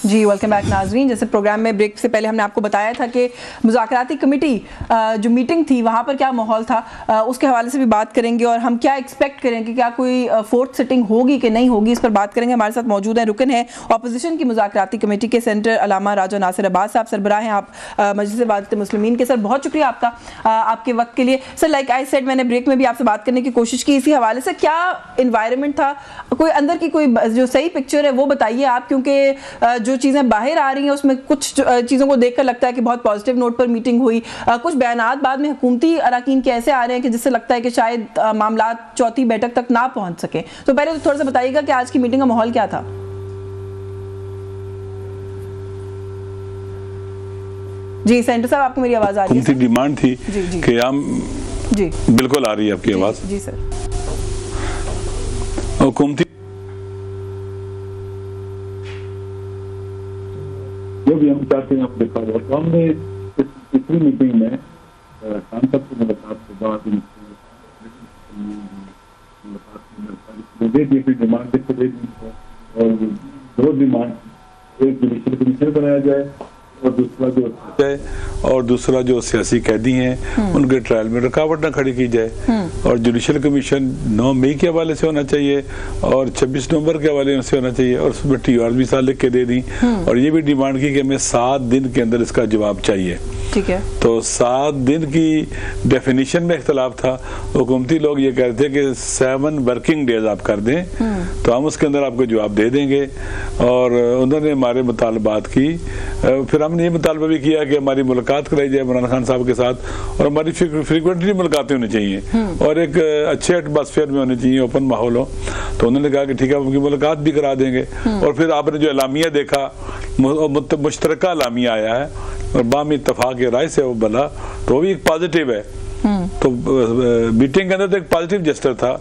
जी welcome back नाजरीन। जैसे programme में ब्रेक से पहले हमने आपको बताया था कि मुज़ाकराती कमेटी जो मीटिंग थी वहाँ पर क्या माहौल था, उसके हवाले से भी बात करेंगे और हम क्या एक्सपेक्ट करेंगे, क्या कोई फोर्थ सिटिंग होगी कि नहीं होगी, इस पर बात करेंगे। हमारे साथ मौजूद हैं, रुकन है अपोजिशन की मुज़ाकराती कमेटी के सेंटर अलामा राजा नासिर अब्बास साहब, सरबराह हैं आप मजलिस वालिद मुस्लिमीन के। सर बहुत शुक्रिया आपका आपके वक्त के लिए। सर लाइक आई सेड, मैंने ब्रेक में भी आपसे बात करने की कोशिश की इसी हवाले से, क्या इन्वायरमेंट था, कोई अंदर की कोई जो सही पिक्चर है वो बताइए आप, क्योंकि जो चीज़ें बाहर आ रही हैं उसमें कुछ चीज़ों को देखकर लगता है कि बहुत पॉजिटिव नोट पर मीटिंग हुई, कुछ बयानात बाद में हुकूमती अराकीन के ऐसे आ रहे हैं कि जिससे लगता है कि शायद मामला चौथी बैठक तक ना पहुंच सके। तो पहले तो थोड़ा सा बताइएगा कि आज की मीटिंग का माहौल क्या था। जी सेंटर साहब, आपको मेरी आवाज आ रही है? डिमांड थी कि हम जी बिल्कुल आ रही है आपकी आवाज। जी सर। हुकूमती जो भी हम चाहते हैं हम देखा हुआ, तो हमने पिछली मीटिंग में सांसद की मुलाकात के बाद डिमांड दे दी और दो डिमांड, एक जुडिशल कमीशन बनाया जाए और दूसरा जो सियासी कैदी हैं उनके ट्रायल में रुकावट न खड़ी की जाए। और जुडिशल कमीशन 9 मई के हवाले से होना चाहिए और 26 नवंबर के हवाले से होना चाहिए और उसमें TR भी साल लिख के दे दी। और ये भी डिमांड की कि हमें 7 दिन के अंदर इसका जवाब चाहिए। ठीक है। तो 7 दिन की डेफिनेशन में इख्तलाफ था। हुकूमती लोग ये कहते हैं कि 7 वर्किंग डेज आप कर दें तो हम उसके अंदर आपको जवाब दे देंगे। और उन्होंने हमारे मुतालबात की, फिर हमने ये मुतालबा भी किया कि हमारी मुलाकात कराई जाए इमरान खान साहब के साथ और हमारी फ्रीक्वेंटली मुलाकातें होनी चाहिए और एक अच्छे एटमॉस्फेयर में होनी चाहिए, ओपन माहौल हो। तो उन्होंने कहा कि ठीक है, उनकी मुलाकात भी करा देंगे। और फिर आपने जो एलामिया देखा, मुश्तरका एलामिया आया है और बामी इत्तफाक राय से वो बना, तो भी एक पॉजिटिव है। तो मीटिंग के अंदर तो एक पॉजिटिव जेस्टर था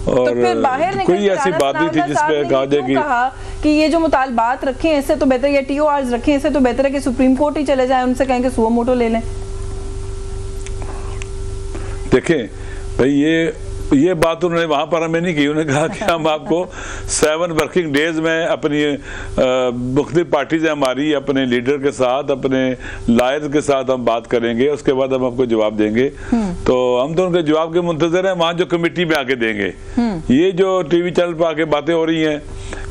और तो कोई ऐसी बात नहीं थी जिसपे कहा जाए कि ये जो मुतालबात रखे हैं इससे तो बेहतर, ये TORs रखे हैं इससे तो बेहतर है कि सुप्रीम कोर्ट ही चले जाए, उनसे कहें कि सुओ मोटो ले लें। देखें भाई, ये बात उन्होंने वहां पर हमें नहीं की। उन्होंने कहा कि हम आपको 7 वर्किंग डेज में अपनी मुख्तलिफ पार्टीज है हमारी, अपने लीडर के साथ, अपने लायर के साथ हम बात करेंगे, उसके बाद हम आपको जवाब देंगे। तो हम तो उनके जवाब के मुंतजर हैं, वहां जो कमेटी में आके देंगे। ये जो TV चैनल पर आके बातें हो रही हैं,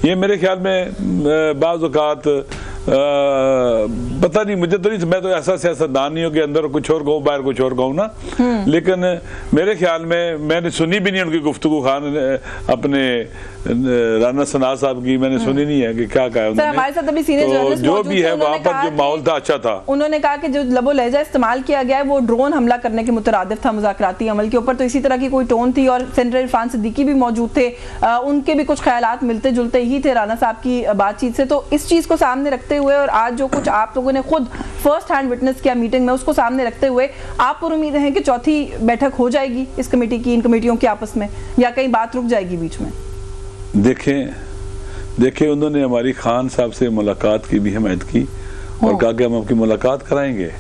ये मेरे ख्याल में बाज़ औक़ात पता नहीं, मुझे तो नहीं, मैं तो ऐसा सियासतदान नहीं हूँ कि अंदर कुछ और कहूँ बाहर कुछ और कहूँ ना। लेकिन मेरे ख्याल में मैंने सुनी भी नहीं उनकी गुफ्तगू, खान अपने राना सना साहब की मैंने सुनी नहीं है कि क्या कहा उन्होंने। हमारे साथ अभी सीनियर जर्नलिस्ट जो भी है वहाँ पर जो माहौल था अच्छा था। उन्होंने कहा कि जो लबो लहजा इस्तेमाल किया गया है वो ड्रोन हमला करने के मुतरादिफ था मुज़ाकराती अमल के ऊपर, तो इसी तरह की कोई टोन थी। और सेनेटर इरफान सिद्दीकी भी मौजूद थे, उनके भी कुछ ख्यालात मिलते जुलते ही थे राना साहब की बातचीत से। तो इस चीज़ को सामने रखते हुए और आज जो कुछ आप लोगों ने खुद फर्स्ट हैंड विटनेस किया मीटिंग में, उसको सामने रखते हुए आप पर उम्मीद है कि चौथी बैठक हो जाएगी इस कमेटी की, इन कमेटियों के आपस में, या कहीं बात रुक जाएगी बीच में? देखें उन्होंने हमारी खान साहब से मुलाकात की भी हिमायत की और कहा कि हम आपकी मुलाकात कराएंगे।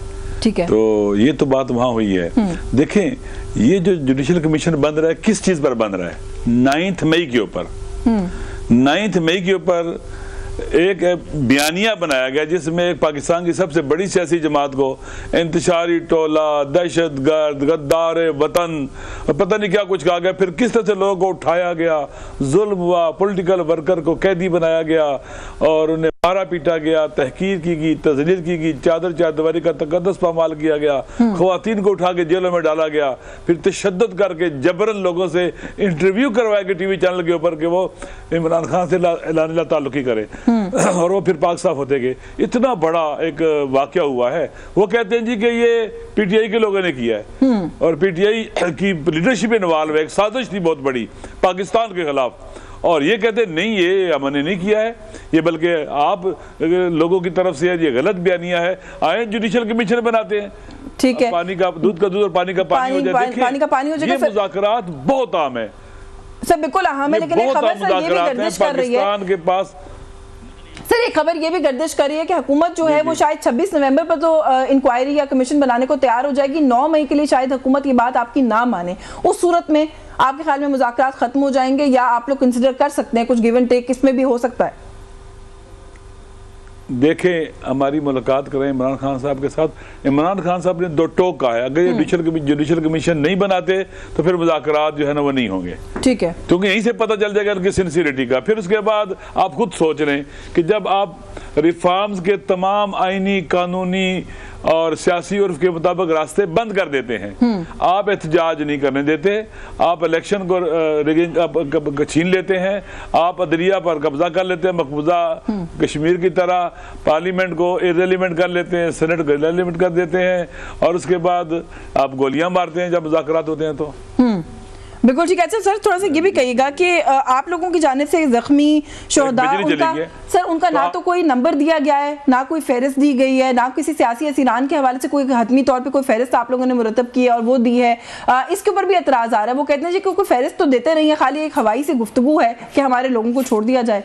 ठीक है। तो ये तो बात वहां हुई है। देखें, ये जो जुडिशल कमीशन बन रहा है किस चीज पर बन रहा है? 9 मई के ऊपर 9 मई के ऊपर एक बयानिया बनाया गया जिसमें एक पाकिस्तान की सबसे बड़ी सियासी जमात को इंतशारी टोला, दहशतगर्द, गद्दार वतन, पता नहीं क्या कुछ कहा गया। फिर किस तरह से लोगों को उठाया गया, जुल्म हुआ, पॉलिटिकल वर्कर को कैदी बनाया गया और उन्हें मारा पीटा गया, तहकीर की गई, तजलील की गई, चादर चारदीवारी का तकद्दुस पामाल किया गया, ख़वातीन को उठा के जेलों में डाला गया, फिर तशद्दुद करके जबरन लोगों से इंटरव्यू करवाया कि TV चैनल के ऊपर कि वो इमरान खान से लानिला ताल्लुकी करे और वो फिर पाक साफ होते गए। इतना बड़ा एक वाकया हुआ है। वो कहते हैं जी कि ये PTI के लोगों ने किया है और PTI की लीडरशिप इन्वॉल्व है, एक साजिश थी बहुत बड़ी पाकिस्तान के खिलाफ। और ये कहते नहीं, ये हमने नहीं किया है, ये बल्कि आप लोगों की तरफ से ये गलत बयानिया है। आए जुडिशल कमीशन बनाते हैं, ठीक है, पानी का दूध का दूध और पानी का पानी हो जाए। पानी का पानी हो जाए। ये मुज़ाकरात बहुत आम है सर, बिल्कुल आम है। लेकिन खबर सर ये भी गर्दिश कर रही है पाकिस्तान के पास। सर एक खबर ये भी गर्दिश कर रही है कि हुकूमत जो है वो शायद 26 नवंबर पर तो इंक्वायरी या कमीशन बनाने को तैयार हो जाएगी, 9 मई के लिए शायद हुकूमत ये बात आपकी ना माने। उस सूरत में आपके ख्याल में मुज़ाकरात खत्म हो जाएंगे या आप लोग कंसिडर कर सकते हैं कुछ गिव एंड टेक इसमें भी हो सकता है? देखें, हमारी मुलाकात करें इमरान खान साहब के साथ। इमरान खान साहब ने दो टोक कहा है, अगर जुडिशल कमीशन नहीं बनाते तो फिर मुज़ाकरात जो है ना वो नहीं होंगे। ठीक है, क्योंकि यहीं से पता चल जाएगा उनकी सिंसियरिटी का। फिर उसके बाद आप खुद सोच रहे हैं कि जब आप रिफॉर्म्स के तमाम आईनी, कानूनी और सियासी उर्फ के मुताबिक रास्ते बंद कर देते हैं, आप एहतजाज नहीं करने देते, आप इलेक्शन को रिगिंग छीन लेते हैं, आप अदलिया पर कब्जा कर लेते हैं, मकबूजा कश्मीर की तरह पार्लियामेंट को इररिलेवेंट कर लेते हैं, सेनेट को इररिलेवेंट कर देते हैं, और उसके बाद आप गोलियां मारते हैं जब मुज़ाकरात होते हैं तो। बिल्कुल ठीक है। अच्छा सर, थोड़ा सा ये भी कहिएगा कि आप लोगों की जानिब से जख्मी शोहदा, उनका ना तो कोई नंबर दिया गया है, ना कोई फहरिस्त दी गई है, ना किसी सियासी हसीनान के हवाले से कोई हतमी तौर पे कोई फहरिस्त आप लोगों ने मुरतब की है और वो दी है। इसके ऊपर भी एतराज आ रहा है। वो कहते हैं जी कोई फहरिस्त तो देते नहीं है, खाली एक हवाई से गुफ्तगू है कि हमारे लोगों को छोड़ दिया जाए।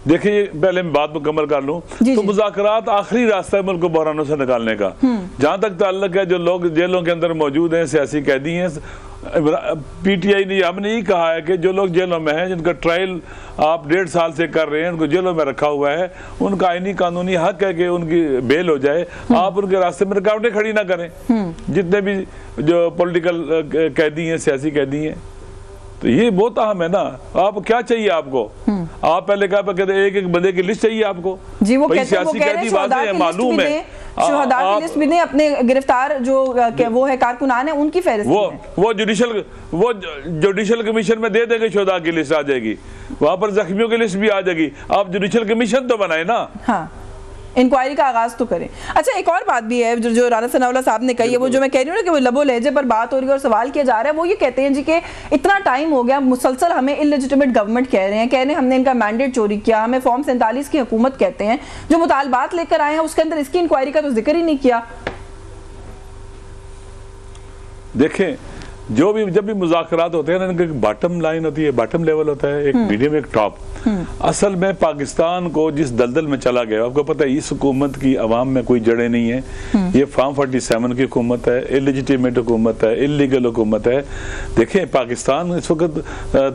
देखिए, पहले मैं बात मुकम्मल कर लूं तो मुज़ाकरात आखिरी रास्ता है मुल्क को बहरानों से निकालने का। जहां तक ताल्लुक है, जो लोग जेलों के अंदर मौजूद हैं, सियासी कैदी हैं, पीटीआई ने हमने यही कहा है कि जो लोग जेलों में हैं, जिनका ट्रायल आप 1.5 साल से कर रहे हैं, उनको जेलों में रखा हुआ है, उनका आईनी कानूनी हक है कि उनकी बेल हो जाए। आप उनके रास्ते में रुकावटें खड़ी ना करें। जितने भी जो पॉलिटिकल कैदी हैं, सियासी कैदी हैं, तो ये बहुत अहम है ना। आप क्या चाहिए आपको? आप पहले कहा कहते एक बंदे की लिस्ट चाहिए आपको जी। वो सियासी कैदी मालूम है, शोहदा की लिस्ट भी नहीं, अपने गिरफ्तार जो वो है कारकुनान है उनकी फहरिस्त वो जुडिशल कमीशन में दे देंगे, शोहदा की लिस्ट आ जाएगी, वहां पर जख्मियों की लिस्ट भी आ जाएगी। आप जुडिशल कमीशन तो बनाए ना। हाँ, इंक्वायरी का आगाज तो करें। अच्छा, एक और बात भी है जो राना सनाउल्लाह साहब ने कही है, वो जो मैं कह रही हूँ ना कि वो लबो लहजे पर बात हो रही है और सवाल किया जा रहा है, वो ये कहते हैं जी कि इतना टाइम हो गया, मुसलसल हमें इलेजिटिमेट गवर्नमेंट कह रहे हैं, हमने इनका मैंडेट चोरी किया, हमें फॉर्म 47 की हुकूमत कहते हैं, जो मुतालबात लेकर आए हैं उसके अंदर इसकी इंक्वायरी का तो जिक्र ही नहीं किया। देखें, जब भी मुज़ाकरात होते हैं ना, इनका एक बॉटम लाइन होती है, बॉटम लेवल होता है, एक मीडियम, एक टॉप। असल में पाकिस्तान को जिस दलदल में चला गया, आपको पता है इस हुकूमत की अवाम में कोई जड़ें नहीं है। ये फॉर्म 47 की हुकूमत है, इलेजिटिमेट हुकूमत है, इलीगल हुकूमत है। देखें, पाकिस्तान इस वक्त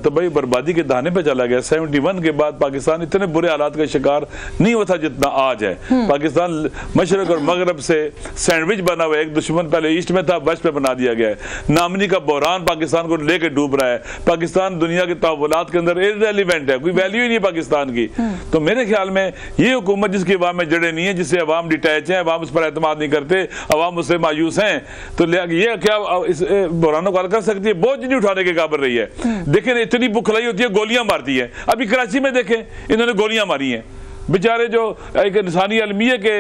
तबाही बर्बादी के दाने पे चला गया। 71 के बाद पाकिस्तान इतने बुरे हालात का शिकार नहीं होता जितना आज है। पाकिस्तान मशरक और मगरब से सैंडविच बना हुआ है, एक दुश्मन पहले ईस्ट में था, वेस्ट में बना दिया गया है। नामनी का बहरान पाकिस्तान को लेकर डूब रहा है। पाकिस्तान दुनिया के तहव्वुलात के अंदर इररिलेवेंट है, कोई वैल्यू ही नहीं पाकिस्तान की। तो मेरे ख्याल में ये हुकूमत जिसकी अवाम में जड़े नहीं है, जिससे अवाम डिटैच है, अवाम उस पर एतमाद नहीं करते, अवाम उससे मायूस हैं, तो ये क्या इस बहरानों को हल कर सकती है? बोझ नहीं उठाने के काबिल रही है। देखें, इतनी बुखलाई होती है, गोलियां मारती है। अभी कराची में देखें, इन्होंने गोलियां मारी हैं। बेचारे जो एक इंसानी अलमिया के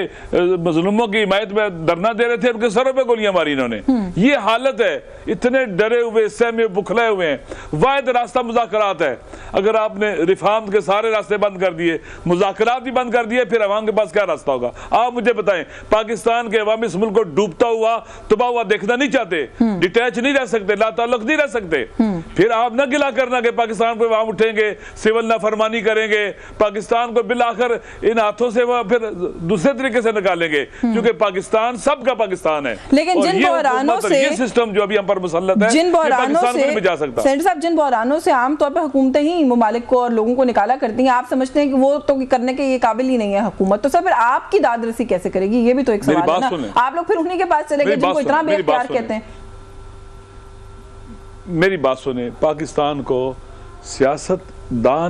मजलूमों की हिमायत में धरना दे रहे थे, उनके सरों पे गोलियां मारी इन्होंने। ये हालत है, इतने डरे हुए, सहमे, बुखलाए हुए हैं। वाहिद रास्ता मुज़ाकरात है। अगर आपने रिफॉर्म के सारे रास्ते बंद कर दिए, मुज़ाकरात भी बंद कर दिए, फिर अवाम के पास क्या रास्ता होगा? आप मुझे बताएं, पाकिस्तान के अवाम इस मुल्क को डूबता हुआ, तबाह हुआ देखना नहीं चाहते, डिटैच नहीं रह सकते, लाताल्लुक नहीं रह सकते। फिर आप न गिला करना कि पाकिस्तान को अवाम उठेंगे, सिविल नाफरमानी करेंगे, पाकिस्तान को बिलाकर इन हाथों से वो फिर दूसरे तरीके से निकालेंगे, क्योंकि पाकिस्तान सबका पाकिस्तान है। लेकिन जिन बहरानों से, ये सिस्टम जो अभी हम पर मुसल्लत है, जिन बहरानों से सेनेटर साहब, जिन बहरानों से आमतौर पर हुकूमतें ही ममालिक को और लोगों को निकाला करती हैं, आप समझते हैं कि वो तो करने के ये काबिल ही नहीं है हुकूमत, तो सर फिर आपकी दादरसी कैसे करेगी? ये भी तो एक सवाल है ना। आप लोग फिर उन्हीं के पास चले गए जिनको इतना बेइख्तियार कहते हैं। मेरी बात सुने, पाकिस्तान को सियासतदानों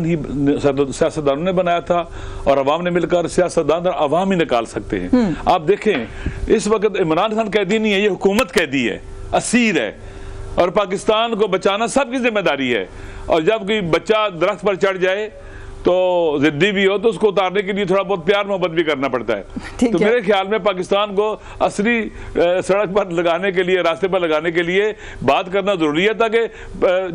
ने बनाया था और अवाम ने मिलकर, सियासतदान और अवाम ही निकाल सकते हैं। आप देखें, इस वक्त इमरान खान कैदी नहीं है, ये हुकूमत कैदी है, असीर है, और पाकिस्तान को बचाना सबकी जिम्मेदारी है। और जब कोई बच्चा दरख्त पर चढ़ जाए तो जिद्दी भी हो तो उसको उतारने के लिए थोड़ा बहुत प्यार मोहब्बत भी करना पड़ता है। तो मेरे ख्याल में पाकिस्तान को असली सड़क पर लगाने के लिए, रास्ते पर लगाने के लिए बात करना जरूरी है, ताकि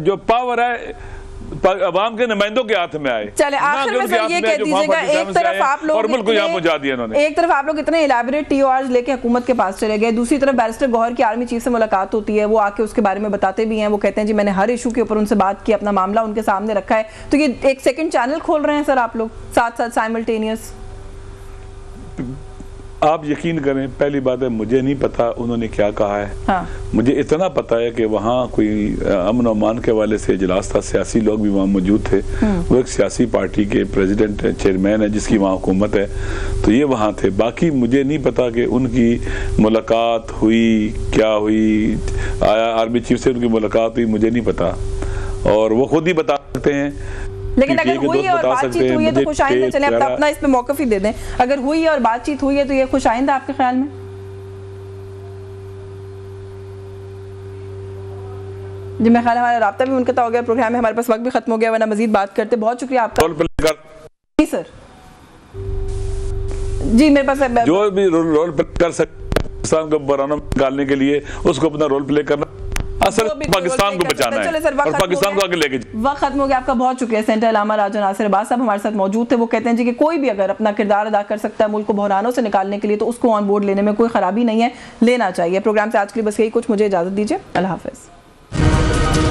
जो पावर है अवाम के नुमाइंदों के हाथ में आए। चले आखिर में सर ये कह दीजिएगा, एक तरफ आप लोग इतने इलैबोरेट टीओआरस लेके हुकूमत के पास चले गए, दूसरी तरफ बैरिस्टर गौहर की आर्मी चीफ से मुलाकात होती है, वो आके उसके बारे में बताते भी हैं, वो कहते हैं जी मैंने हर इशू के ऊपर उनसे बात की, अपना मामला उनके सामने रखा है। तो ये एक सेकंड चैनल खोल रहे हैं सर आप लोग साथ साथ साइमल्टेनियस। आप यकीन करें, पहली बात है मुझे नहीं पता उन्होंने क्या कहा है। हाँ। मुझे इतना पता है कि वहाँ कोई अमन और अमान के वाले से इजलास था, सियासी लोग भी वहाँ मौजूद थे, वो एक सियासी पार्टी के प्रेसिडेंट चेयरमैन है जिसकी वहाँ हुकूमत है, तो ये वहाँ थे। बाकी मुझे नहीं पता कि उनकी मुलाकात हुई क्या हुई, आया आर्मी चीफ से उनकी मुलाकात हुई, मुझे नहीं पता, और वो खुद ही बता सकते हैं। लेकिन अगर हुई है और बातचीत हुई है तो खुश आइंदा, चले अपना इस पे मौकफ ही दे दें, अगर हुई है और बातचीत हुई है तो ये खुश आइंदा आपके ख्याल में? जी मैं ख्याल हमारा राब्ता भी मुनक़ता हो गया, प्रोग्राम में हमारे पास वक्त भी खत्म हो गया, वरना मजीद बात करते। बहुत शुक्रिया आपका। जी सर, जी मेरे पास जो भी रोल प्ले कर सकते को बराना निकालने के लिए उसको अपना रोल प्ले करना, असल पाकिस्तान को बचाना है और पाकिस्तान को आगे लेके। वक्त खत्म हो गया, आपका बहुत शुक्रिया। सेंटर अलामा राजा नासिर अब्बास साहब हमारे साथ मौजूद थे। वो कहते हैं जी कि कोई भी अगर अपना किरदार अदा कर सकता है मुल्क को बहरानों से निकालने के लिए तो उसको ऑन बोर्ड लेने में कोई खराबी नहीं है, लेना चाहिए। प्रोग्राम से आज के लिए बस यही कुछ, मुझे इजाजत दीजिए, अल्लाह हाफिज।